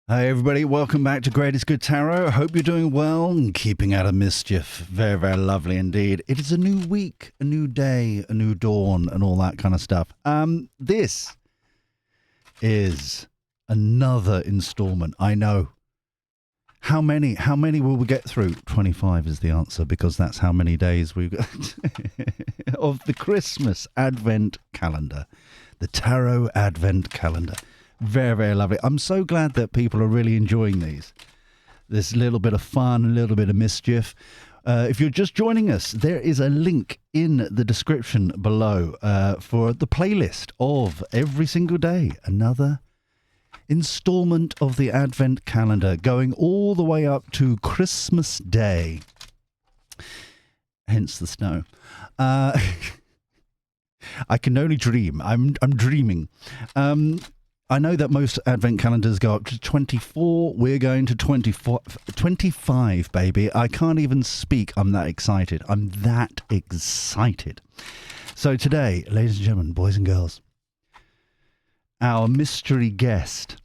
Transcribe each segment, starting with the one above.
Hi everybody, welcome back to Greatest Good Tarot. Hope you're doing well and keeping out of mischief. Very, very lovely indeed. It is a new week, a new day, a new dawn and all that kind of stuff. This is another installment. I know. How many will we get through? 25 is the answer, because that's how many days we've got of the Christmas Advent calendar. The Tarot Advent calendar. Very, very lovely. I'm so glad that people are really enjoying these. There's a little bit of fun, a little bit of mischief. If you're just joining us, there is a link in the description below for the playlist of every single day. Another installment of the Advent calendar going all the way up to Christmas Day. Hence the snow. I can only dream. I'm dreaming. I know that most Advent calendars go up to 24. We're going to 25, baby. I can't even speak. I'm that excited. I'm that excited. So today, ladies and gentlemen, boys and girls, our mystery guest,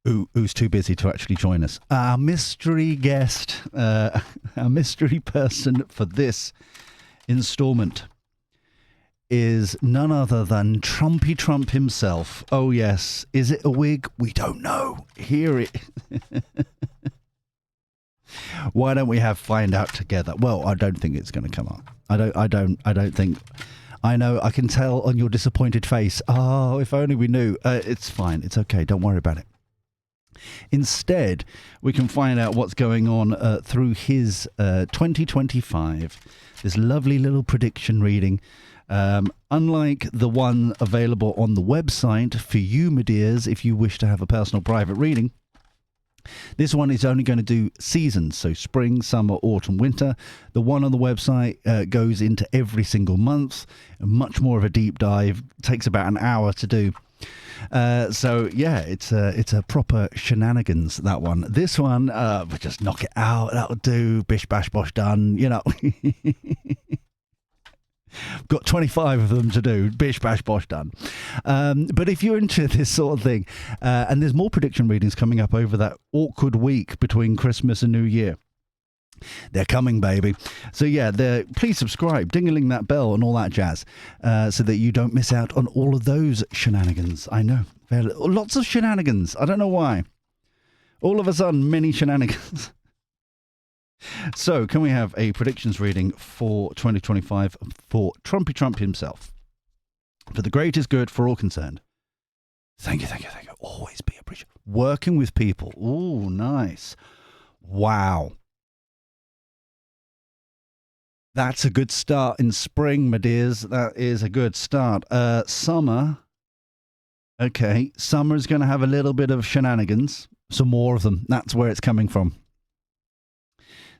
who's too busy to actually join us, our mystery guest, our mystery person for this installment is none other than Trumpy Trump himself. Oh, yes. Is it a wig? We don't know. Hear it. Why don't we find out together? Well, I don't think it's going to come up. I don't think. I know. I can tell on your disappointed face. Oh, if only we knew. It's fine. It's okay. Don't worry about it. Instead, we can find out what's going on through his 2025. This lovely little prediction reading. Unlike the one available on the website for you, my dears, if you wish to have a personal private reading, this one is only going to do seasons, so spring, summer, autumn, winter. The one on the website goes into every single month, much more of a deep dive, takes about an hour to do. So yeah, it's a proper shenanigans, that one. This one, we'll just knock it out, that'll do, bish bash bosh done, you know. Got 25 of them to do. Bish, bash, bosh, done. But if you're into this sort of thing, and there's more prediction readings coming up over that awkward week between Christmas and New Year. They're coming, baby. So yeah, please subscribe, ding-a-ling that bell and all that jazz, so that you don't miss out on all of those shenanigans. I know. Lots of shenanigans. I don't know why. All of a sudden, many shenanigans. So, can we have a predictions reading for 2025 for Trumpy Trump himself? For the greatest good for all concerned. Thank you. Always be appreciated. Working with people. Ooh, nice. Wow. That's a good start in spring, my dears. That is a good start. Summer. Okay, summer is going to have a little bit of shenanigans. Some more of them. That's where it's coming from.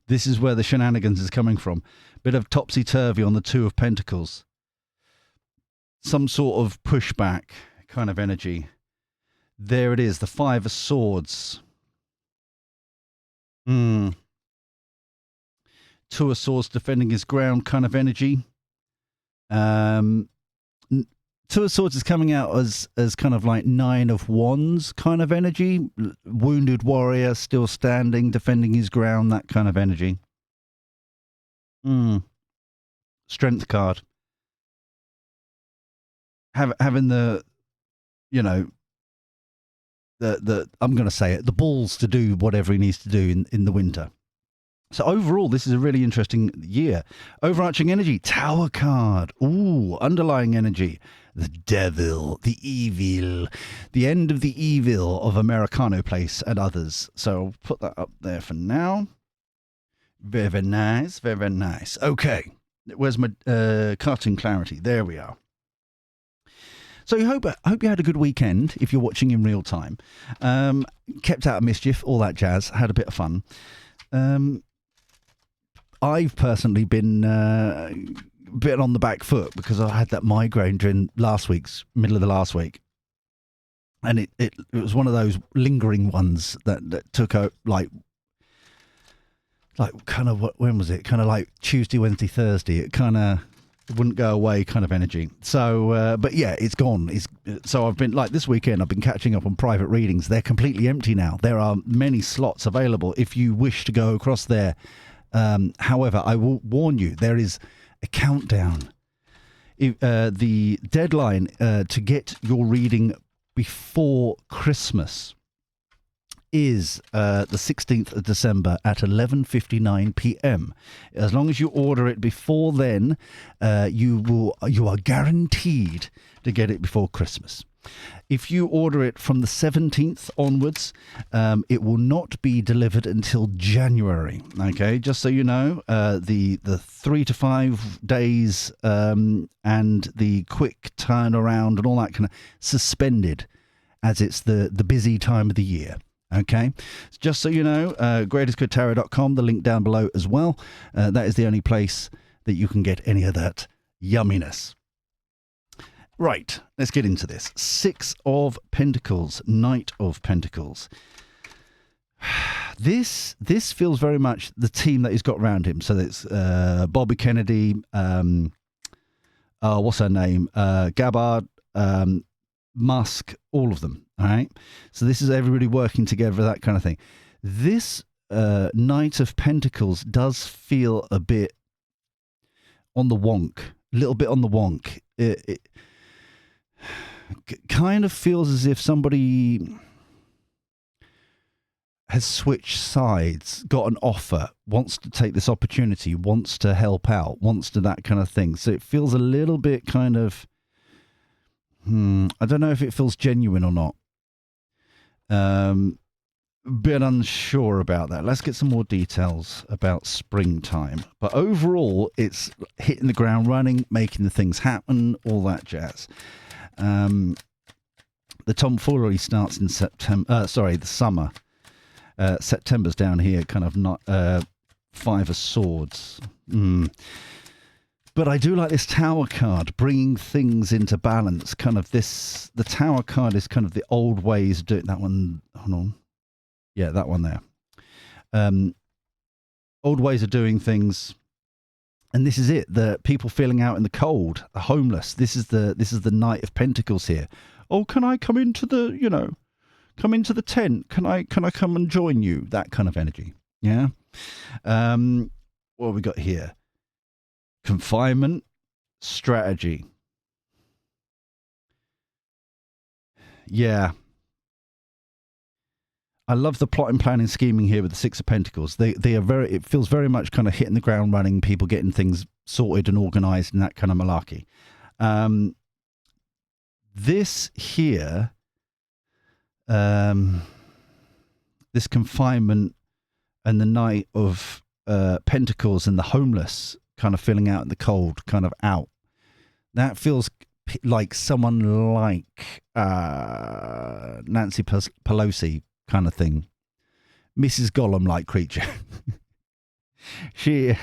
This is where the shenanigans is coming from. Bit of topsy-turvy on the Two of Pentacles. Some sort of pushback kind of energy. There it is, the Five of Swords. Two of Swords defending his ground kind of energy. Two of Swords is coming out as kind of like Nine of Wands kind of energy. Wounded warrior, still standing, defending his ground, that kind of energy. Strength card. Having the, you know, the I'm going to say it, the balls to do whatever he needs to do in the winter. So overall, this is a really interesting year. Overarching energy, Tower card. Ooh, underlying energy. The devil, the evil, the end of the evil of Americano Place and others. So I'll put that up there for now. Very, very nice. Very, very nice. Okay. Where's my cartoon clarity? There we are. So I hope you had a good weekend if you're watching in real time. Kept out of mischief, all that jazz. Had a bit of fun. I've personally been a bit on the back foot because I had that migraine during middle of the last week. And it was one of those lingering ones that took out like kind of when was it? Kind of like Tuesday, Wednesday, Thursday. It kind of It wouldn't go away kind of energy. So, but yeah, it's gone. So I've been, like, this weekend, I've been catching up on private readings. They're completely empty now. There are many slots available if you wish to go across there. However, I will warn you, there is a countdown. The deadline to get your reading before Christmas is the 16th of December at 11:59 p.m. As long as you order it before then, you are guaranteed to get it before Christmas. If you order it from the 17th onwards, it will not be delivered until January. Okay, just so you know, the 3 to 5 days and the quick turnaround and all that kind of suspended, as it's the busy time of the year. Okay, just so you know, greatestgoodtarot.com, the link down below as well. That is the only place that you can get any of that yumminess. Right, let's get into this. 6 of Pentacles, Knight of Pentacles. This feels very much the team that he's got around him. So it's Bobby Kennedy, what's her name? Gabbard, Musk, all of them. All right. So this is everybody working together, that kind of thing. This Knight of Pentacles does feel a bit on the wonk, a little bit on the wonk. It kind of feels as if somebody has switched sides, got an offer, wants to take this opportunity, wants to help out, wants to that kind of thing. So it feels a little bit kind of, I don't know if it feels genuine or not. Bit unsure about that. Let's get some more details about springtime. But overall, it's hitting the ground running, making the things happen, all that jazz. The tomfoolery starts in September. The summer. September's down here, kind of not 5 of Swords. But I do like this Tower card, bringing things into balance. Kind of this, the Tower card is kind of the old ways of doing that one. Hold on. Yeah, that one there. Old ways of doing things. And this is it. The people feeling out in the cold, the homeless. This is the Knight of Pentacles here. Oh, can I come into the, come into the tent? Can I come and join you? That kind of energy. Yeah. What have we got here? Confinement, strategy. Yeah. I love the plotting, planning, scheming here with the 6 of Pentacles. They are very, it feels very much kind of hitting the ground running, people getting things sorted and organized and that kind of malarkey. This here, this confinement and the Knight of Pentacles and the homeless kind of feeling out in the cold, kind of out. That feels like someone like Nancy Pelosi kind of thing. Mrs. Gollum-like creature. She...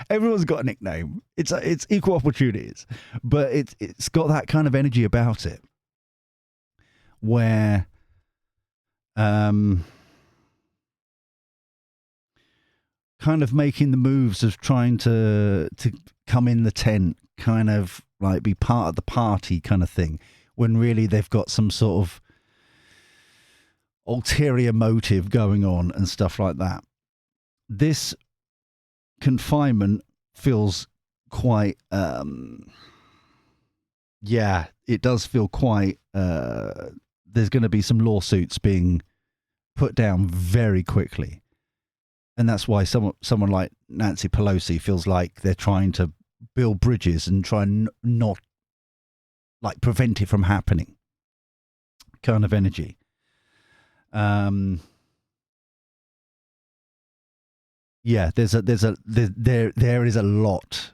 Everyone's got a nickname. It's equal opportunities. But it's got that kind of energy about it. Where... kind of making the moves of trying to come in the tent, kind of like be part of the party kind of thing, when really they've got some sort of ulterior motive going on and stuff like that. This confinement feels quite, yeah, it does feel quite, there's going to be some lawsuits being put down very quickly. And that's why someone like Nancy Pelosi feels like they're trying to build bridges and try and not, like, prevent it from happening. Kind of energy. Yeah, there is a lot,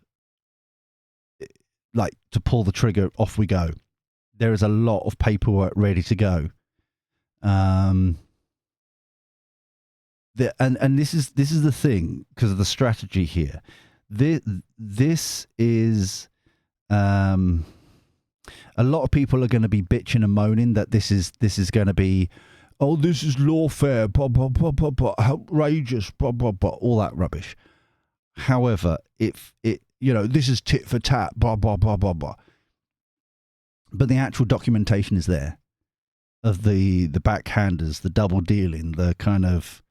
like, to pull the trigger, off we go. There is a lot of paperwork ready to go. And this is the thing, because of the strategy here. This is a lot of people are going to be bitching and moaning that this is going to be oh, this is lawfare, blah, blah, blah, blah, blah, outrageous, blah, blah, blah, all that rubbish. However, if it, this is tit for tat, blah, blah, blah, blah, blah. But the actual documentation is there of the backhanders, the double dealing, the kind of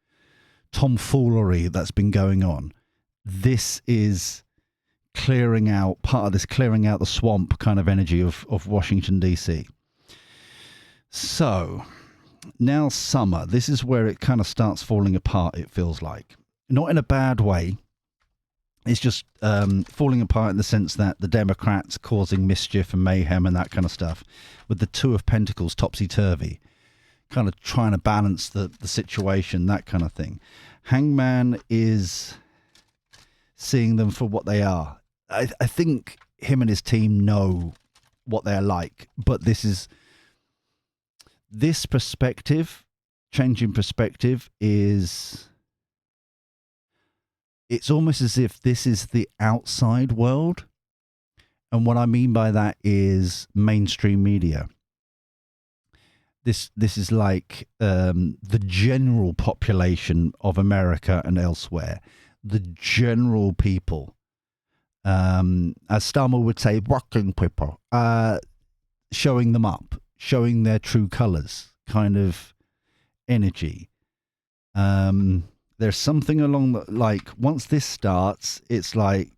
tomfoolery that's been going on. This is part of this clearing out the swamp kind of energy of Washington, D.C. So now summer, this is where it kind of starts falling apart, it feels like. Not in a bad way. It's just falling apart in the sense that the Democrats causing mischief and mayhem and that kind of stuff, with the Two of Pentacles topsy-turvy, kind of trying to balance the situation, that kind of thing. Hangman is seeing them for what they are. I think him and his team know what they're like, but this perspective, changing perspective is... It's almost as if this is the outside world. And what I mean by that is mainstream media. This is like the general population of America and elsewhere. The general people. As Starmer would say, working people. Showing them up. Showing their true colours. Kind of energy. There's something along the, like, once this starts, it's like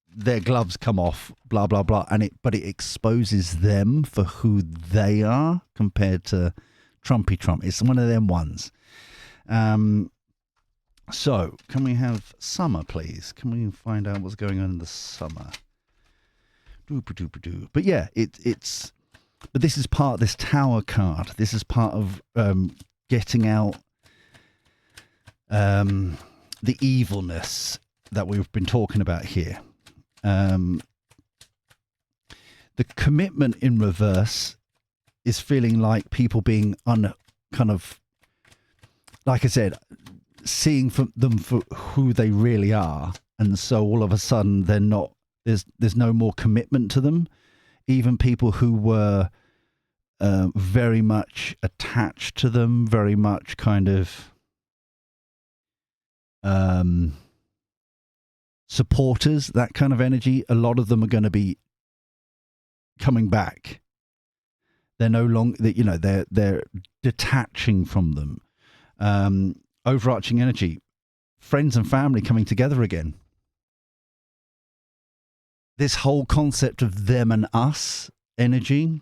their gloves come off, blah, blah, blah. But it exposes them for who they are compared to Trumpy Trump. It's one of them ones. So can we have summer, please? Can we find out what's going on in the summer? But yeah, but this is part of this Tower card. This is part of getting out the evilness that we've been talking about here. The commitment in reverse is feeling like people being kind of, like I said, seeing them for who they really are, and so all of a sudden they're not. There's no more commitment to them. Even people who were very much attached to them, very much kind of supporters, that kind of energy, a lot of them are going to be coming back. They're no longer, they're detaching from them. Overarching energy, friends and family coming together again. This whole concept of them and us energy,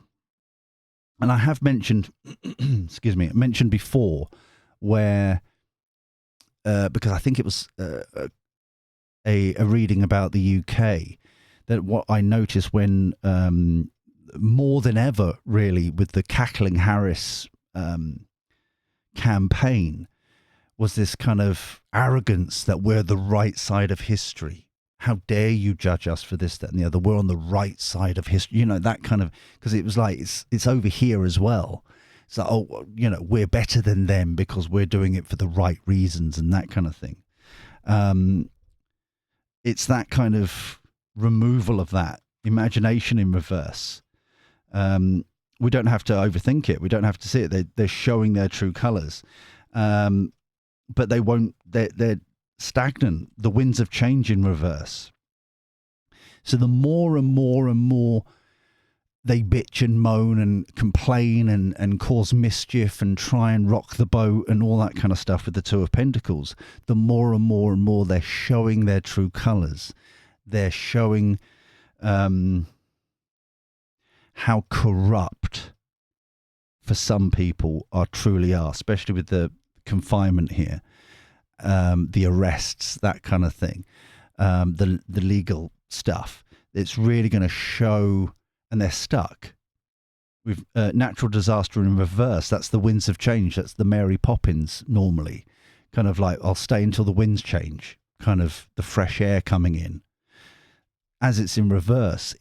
and I have mentioned, mentioned before, where because I think it was a reading about the UK, that what I noticed when more than ever, really, with the cackling Harris campaign, was this kind of arrogance that we're the right side of history. How dare you judge us for this, that, and the other? We're on the right side of history. That kind of, because it was like, it's over here as well. It's like, oh, we're better than them because we're doing it for the right reasons and that kind of thing. It's that kind of removal of that imagination in reverse. We don't have to overthink it. We don't have to see it. They're showing their true colours. But they won't, they're stagnant. The winds of change in reverse. So the more and more and more they bitch and moan and complain and cause mischief and try and rock the boat and all that kind of stuff with the Two of Pentacles, the more and more and more they're showing their true colours. They're showing how corrupt, for some people, truly are, especially with the confinement here, the arrests, that kind of thing, the legal stuff. It's really going to show, and they're stuck with natural disaster in reverse. That's the winds of change. That's the Mary Poppins normally, kind of like, I'll stay until the winds change, kind of the fresh air coming in. As it's in reverse,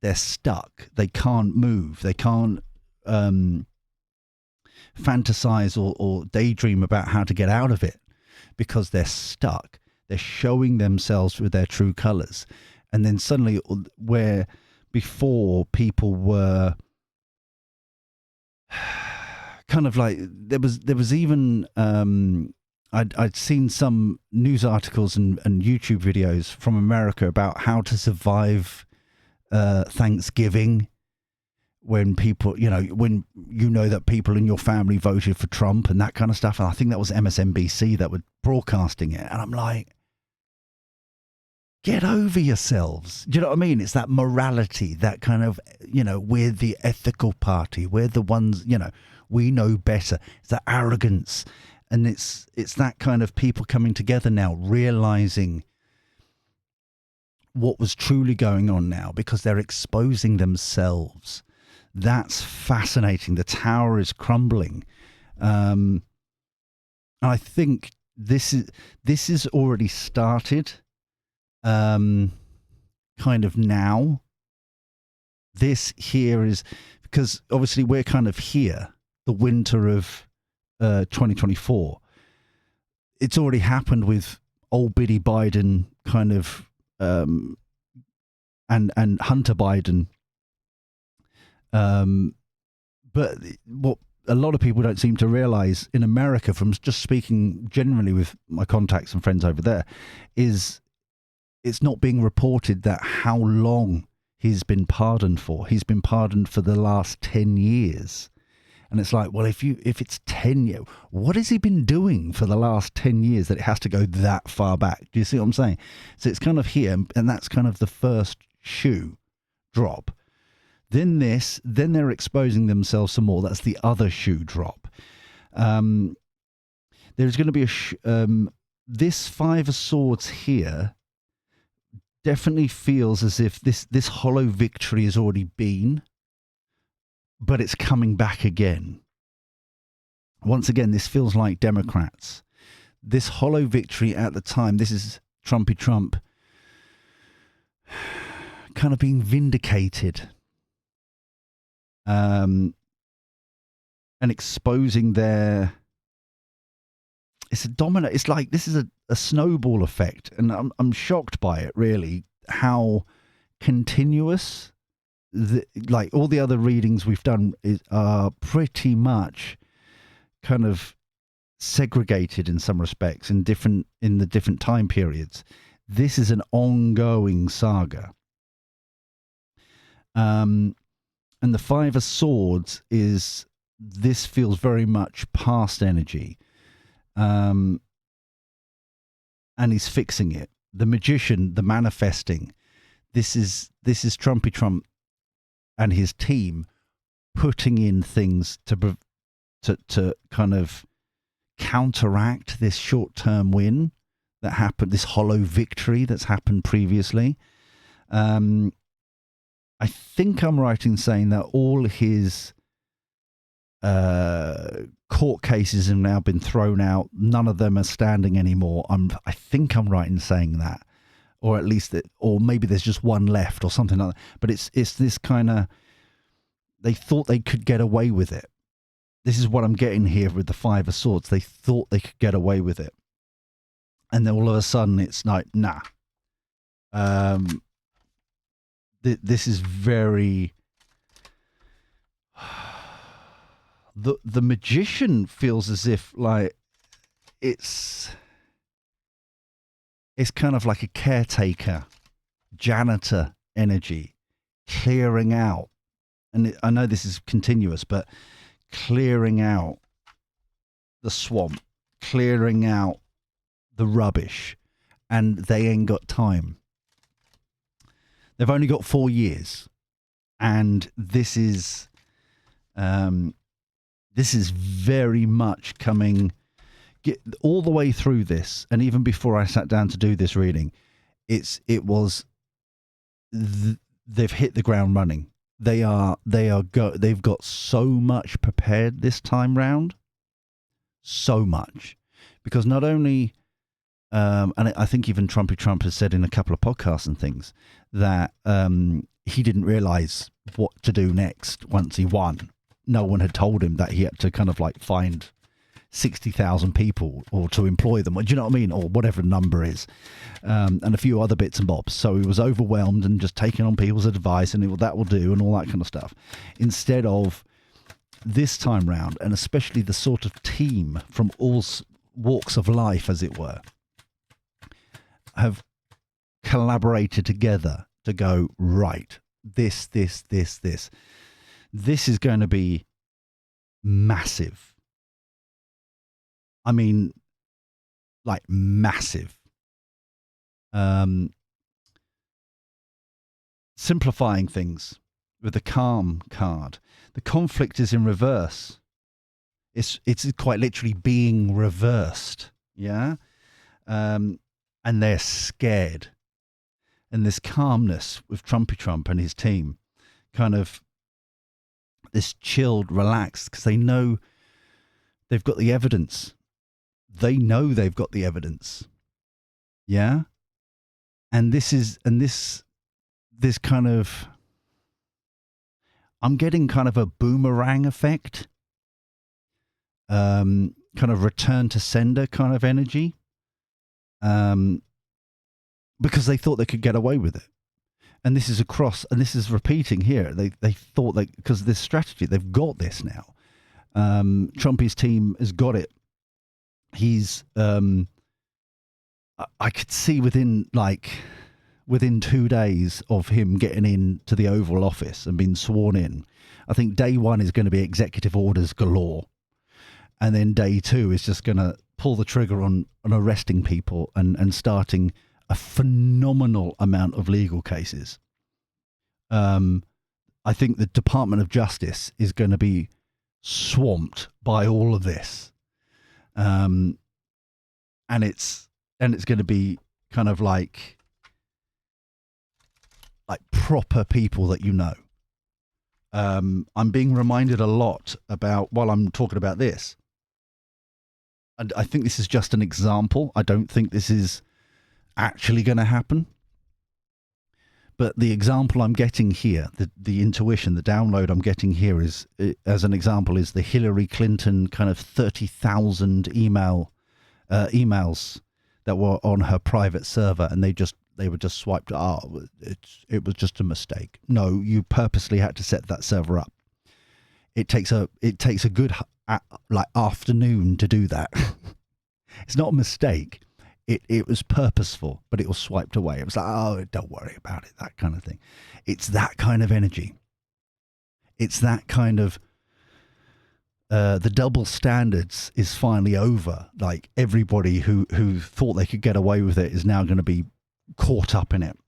they're stuck. They can't move. They can't fantasize or daydream about how to get out of it because they're stuck. They're showing themselves with their true colors. And then suddenly, where before people were kind of like there was even I'd seen some news articles and YouTube videos from America about how to survive Thanksgiving when people, when that people in your family voted for Trump and that kind of stuff. And I think that was MSNBC that were broadcasting it. And I'm like, get over yourselves. Do you know what I mean? It's that morality, that kind of, we're the ethical party. We're the ones, we know better. It's that arrogance. And it's that kind of people coming together now, realizing what was truly going on now because they're exposing themselves. That's fascinating. The tower is crumbling. I think this is already started. Kind of now. This here is because obviously we're kind of here, the winter of 2024. It's already happened with old Biddy Biden kind of and Hunter Biden. But what a lot of people don't seem to realize in America, from just speaking generally with my contacts and friends over there, is it's not being reported that how long he's been pardoned for. He's been pardoned for the last 10 years. And it's like, well, if it's 10 years, what has he been doing for the last 10 years that it has to go that far back? Do you see what I'm saying? So it's kind of here, and that's kind of the first shoe drop. Then they're exposing themselves some more. That's the other shoe drop. There's going to be this Five of Swords here definitely feels as if this hollow victory has already been, but it's coming back again. Once again, this feels like Democrats. This hollow victory at the time, this is Trumpy Trump kind of being vindicated. And exposing it's a domino. It's like this is a snowball effect, and I'm shocked by it. Really, how continuous. Like all the other readings we've done are pretty much kind of segregated in some respects in the different time periods. This is an ongoing saga. And the Five of Swords this feels very much past energy. And he's fixing it. The Magician, the manifesting. This is Trumpy Trump and his team putting in things to kind of counteract this short-term win that happened, this hollow victory that's happened previously. I think I'm right in saying that all his court cases have now been thrown out. None of them are standing anymore. I think I'm right in saying that, or at least or maybe there's just one left or something like that. But it's this kind of, they thought they could get away with it. This is what I'm getting here with the Five of Swords. They thought they could get away with it, and then all of a sudden it's like, nah. This is very. The Magician feels as if like it's kind of like a caretaker, janitor energy, clearing out. And I know this is continuous, but clearing out the swamp, clearing out the rubbish, and they ain't got time. They've only got 4 years, and this is very much coming all the way through this, and even before I sat down to do this reading, they've hit the ground running. They've got so much prepared this time round, so much, because not only. And I think even Trumpy Trump has said in a couple of podcasts and things that he didn't realize what to do next once he won. No one had told him that he had to kind of like find 60,000 people or to employ them. Do you know what I mean? Or whatever the number is. And a few other bits and bobs. So he was overwhelmed and just taking on people's advice and that will do and all that kind of stuff. Instead of this time round, and especially the sort of team from all walks of life, as it were, have collaborated together to go, right, this is going to be massive. I mean, like massive. Simplifying things with the calm card. The conflict is in reverse. It's quite literally being reversed. Yeah. And they're scared. And this calmness with Trumpy Trump and his team, kind of this chilled, relaxed, because they know they've got the evidence. They know they've got the evidence. Yeah. And this kind of, I'm getting kind of a boomerang effect, kind of return to sender kind of energy, because they thought they could get away with it. And this is repeating here. They thought because of this strategy, they've got this now. Trumpy's team has got it. He's, I could see within 2 days of him getting into the Oval Office and being sworn in, I think day one is going to be executive orders galore. And then day two is just going to pull the trigger on arresting people and starting a phenomenal amount of legal cases. I think the Department of Justice is going to be swamped by all of this. And it's going to be kind of like proper people that you know. I'm being reminded a lot about, while I'm talking about this, and I think this is just an example. I don't think this is actually going to happen. But the example I'm getting here, the intuition, the download I'm getting here is, as an example, is the Hillary Clinton kind of 30,000 emails that were on her private server, and they were just swiped. It was just a mistake. No, you purposely had to set that server up. It takes a good afternoon to do that. It's not a mistake. It was purposeful, but it was swiped away. It was like, oh, don't worry about it, that kind of thing. It's that kind of energy. It's that kind of, the double standards is finally over. Like, everybody who thought they could get away with it is now going to be caught up in it.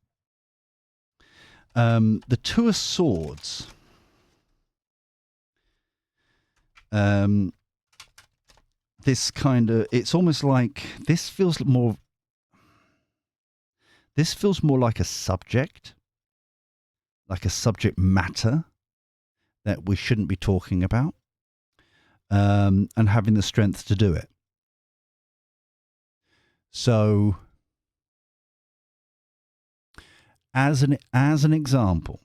The Two of Swords. This kind of, it's almost like, this feels more like a subject matter that we shouldn't be talking about, and having the strength to do it. So, as an example,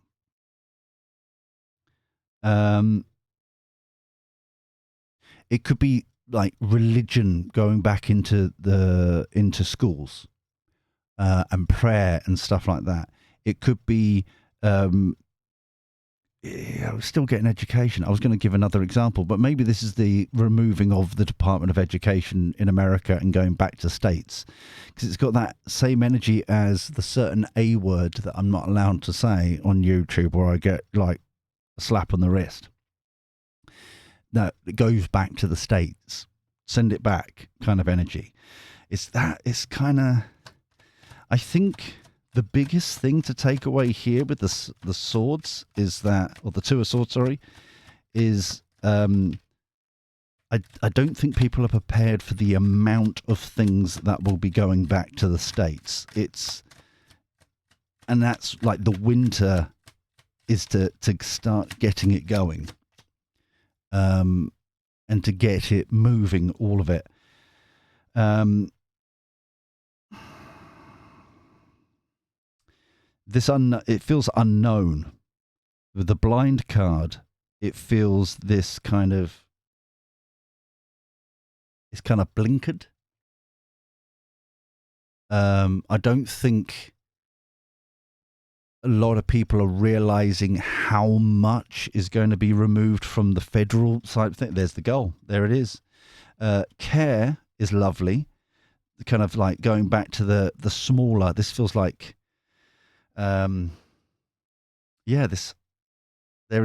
it could be like religion going back into schools, and prayer and stuff like that. It could be, I was still getting education. I was going to give another example, but maybe this is the removing of the Department of Education in America and going back to states, because it's got that same energy as the certain A word that I'm not allowed to say on YouTube, where I get like a slap on the wrist. No, it goes back to the States. Send it back kind of energy. It's kind of, I think the biggest thing to take away here with the swords is that, or the Two of Swords, sorry, is I don't think people are prepared for the amount of things that will be going back to the States. And that's like the winter is to start getting it going. And to get it moving, all of it. It feels unknown. With the blind card, it feels this kind of, it's kind of blinkered. I don't think a lot of people are realizing how much is going to be removed from the federal side thing. There's the goal. There it is. Care is lovely. Kind of like going back to the smaller. This feels like, there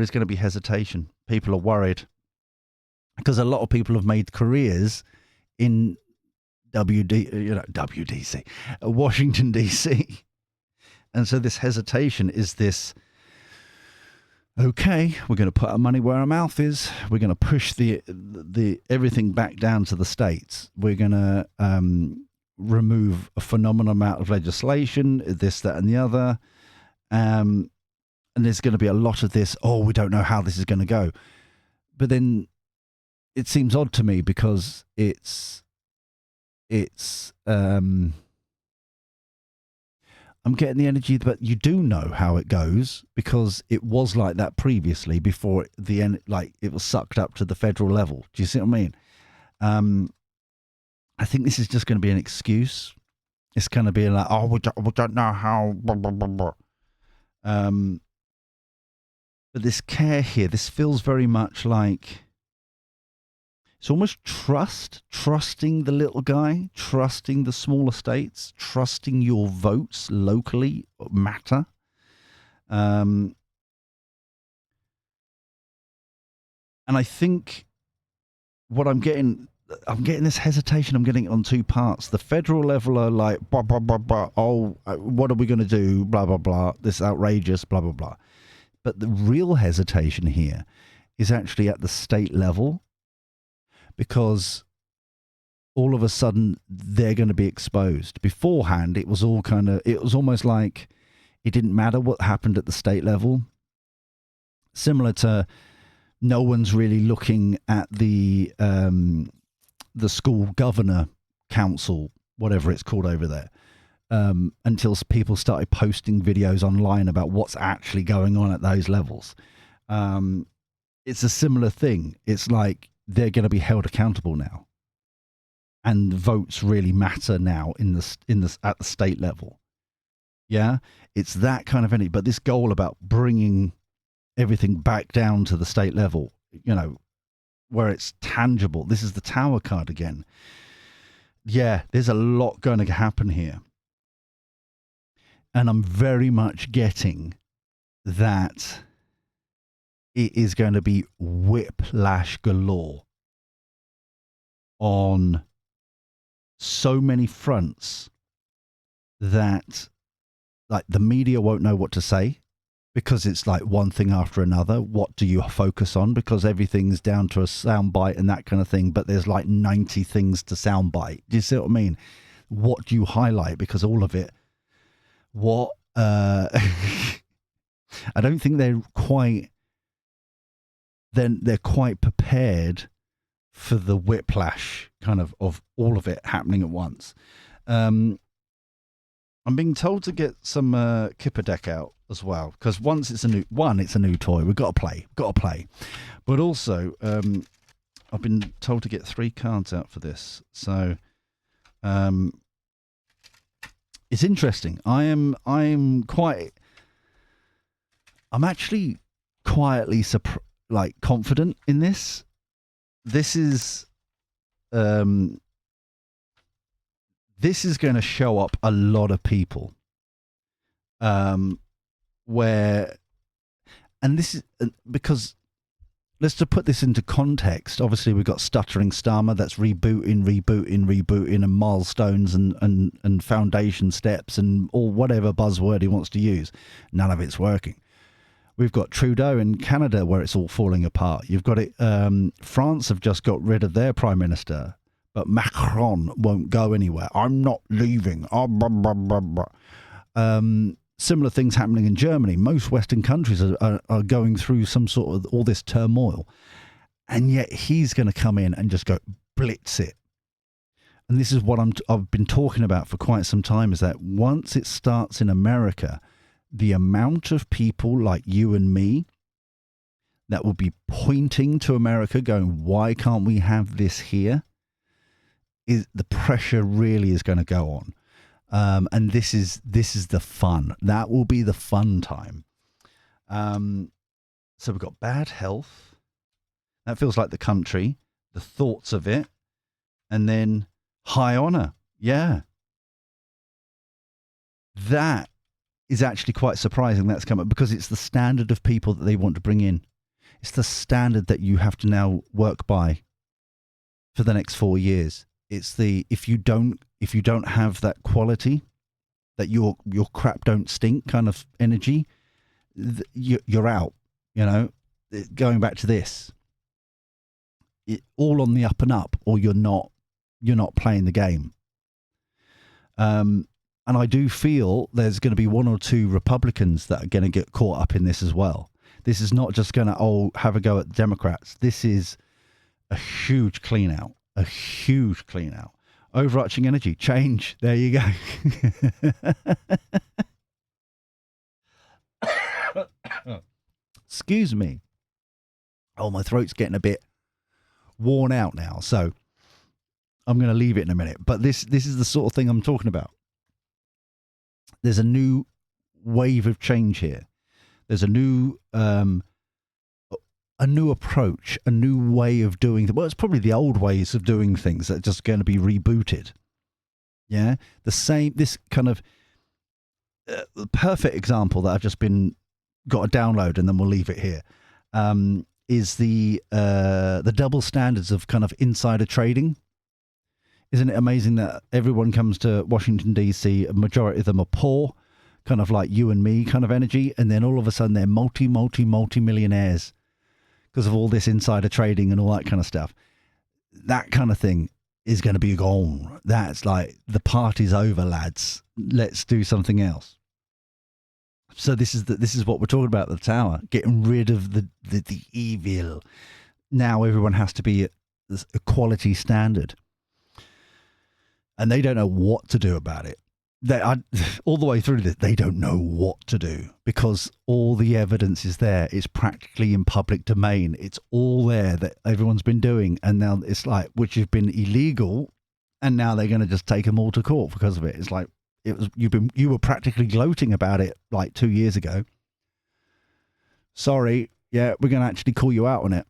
is going to be hesitation. People are worried because a lot of people have made careers in WDC, Washington DC. And so this hesitation is this, okay, we're going to put our money where our mouth is. We're going to push the everything back down to the states. We're going to remove a phenomenal amount of legislation, this, that, and the other. And there's going to be a lot of this, we don't know how this is going to go. But then it seems odd to me because it's I'm getting the energy that you do know how it goes because it was like that previously before the end, like it was sucked up to the federal level. Do you see what I mean? I think this is just going to be an excuse. It's going to be like, we don't know how, blah, blah, blah, blah. But this care here, this feels very much like, it's almost trusting the little guy, trusting the smaller states, trusting your votes locally matter. And I think what I'm getting this hesitation. I'm getting it on two parts. The federal level are like, blah, blah, blah, blah. What are we going to do? Blah, blah, blah. This is outrageous, blah, blah, blah. But the real hesitation here is actually at the state level. Because all of a sudden they're going to be exposed. Beforehand, it was almost like it didn't matter what happened at the state level. Similar to no one's really looking at the school governor council, whatever it's called over there, until people started posting videos online about what's actually going on at those levels. It's a similar thing. It's like, they're going to be held accountable now, and votes really matter now at the state level. Yeah, it's that kind of energy. But this goal about bringing everything back down to the state level, where it's tangible. This is the Tower card again. Yeah, there's a lot going to happen here, and I'm very much getting that. It is going to be whiplash galore on so many fronts that, like, the media won't know what to say because it's like one thing after another. What do you focus on? Because everything's down to a soundbite and that kind of thing, but there's like 90 things to soundbite. Do you see what I mean? What do you highlight? Because all of it, I don't think they're quite prepared for the whiplash kind of all of it happening at once. I'm being told to get some Kipper deck out as well, because once it's a new toy, we've got to play. But also, I've been told to get 3 cards out for this. So it's interesting. I'm actually quietly confident in this. This is going to show up a lot of people. Because let's just put this into context. Obviously, we've got Stuttering Starmer that's rebooting, and milestones and foundation steps and all whatever buzzword he wants to use. None of it's working. We've got Trudeau in Canada where it's all falling apart. You've got it. France have just got rid of their prime minister, but Macron won't go anywhere. I'm not leaving. Similar things happening in Germany. Most Western countries are going through some sort of all this turmoil, and yet he's going to come in and just go blitz it. And this is what I've been talking about for quite some time, is that once it starts in America, the amount of people like you and me that will be pointing to America going, why can't we have this here? The pressure really is going to go on. And this is the fun. That will be the fun time. So we've got bad health. That feels like the country, the thoughts of it, and then high honor. Yeah. That is actually quite surprising that's come up, because it's the standard of people that they want to bring in. It's the standard that you have to now work by for the next 4 years. It's the, if you don't have that quality, that your crap don't stink kind of energy, you're out. You know, going back to this, all on the up and up, or you're not playing the game. And I do feel there's going to be 1 or 2 Republicans that are going to get caught up in this as well. This is not just going to, have a go at the Democrats. This is a huge clean out, Overarching energy, change. There you go. Excuse me. Oh, my throat's getting a bit worn out now. So I'm going to leave it in a minute. But this is the sort of thing I'm talking about. There's a new wave of change here. There's a new approach, a new way of doing things. Well, it's probably the old ways of doing things that are just going to be rebooted. Yeah, this kind of perfect example that I've just got a download, and then we'll leave it here. Is the double standards of kind of insider trading. Isn't it amazing that everyone comes to Washington, D.C., a majority of them are poor, kind of like you and me kind of energy, and then all of a sudden they're multi-millionaires because of all this insider trading and all that kind of stuff. That kind of thing is going to be gone. That's like, the party's over, lads. Let's do something else. So this is what we're talking about at the tower, getting rid of the evil. Now everyone has to be a quality standard. And they don't know what to do about it. All the way through this, they don't know what to do, because all the evidence is there. It's practically in public domain. It's all there that everyone's been doing. And now it's like, which has been illegal. And now they're going to just take them all to court because of it. It's like, you were practically gloating about it like 2 years ago. Sorry. Yeah, we're going to actually call you out on it.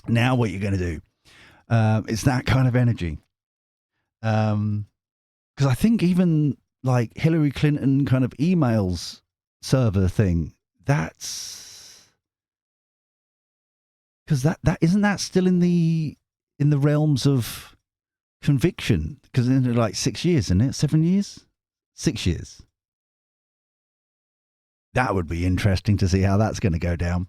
Now what you're going to do? It's that kind of energy. Because I think even like Hillary Clinton kind of emails server thing, that's because that isn't that still in the realms of conviction, because in like 6 years, isn't it? 7 years, 6 years. That would be interesting to see how that's going to go down.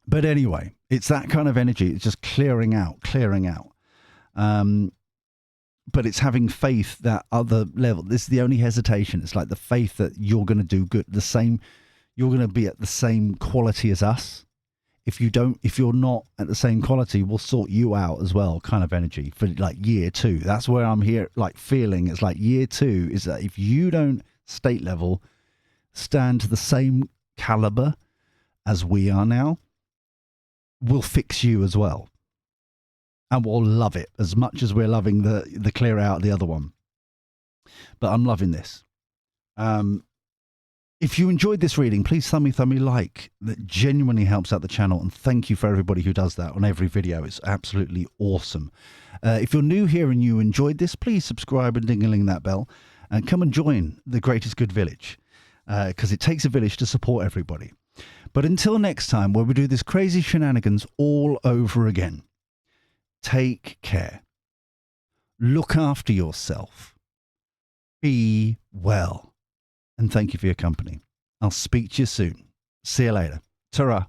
But anyway, it's that kind of energy. It's just clearing out. But it's having faith that other level. This is the only hesitation. It's like the faith that you're going to do good. You're going to be at the same quality as us. If you're not at the same quality, we'll sort you out as well, kind of energy for like year 2. That's where I'm here, like feeling it's like year 2 is that if you don't state level stand to the same caliber as we are now, we'll fix you as well. And we'll love it as much as we're loving the clear out of the other one. But I'm loving this. If you enjoyed this reading, please thumb me like. That genuinely helps out the channel. And thank you for everybody who does that on every video. It's absolutely awesome. If you're new here and you enjoyed this, please subscribe and ding-a-ling that bell. And come and join the Greatest Good Village. Because it takes a village to support everybody. But until next time, where we do this crazy shenanigans all over again. Take care. Look after yourself. Be well. And thank you for your company. I'll speak to you soon. See you later. Ta-ra.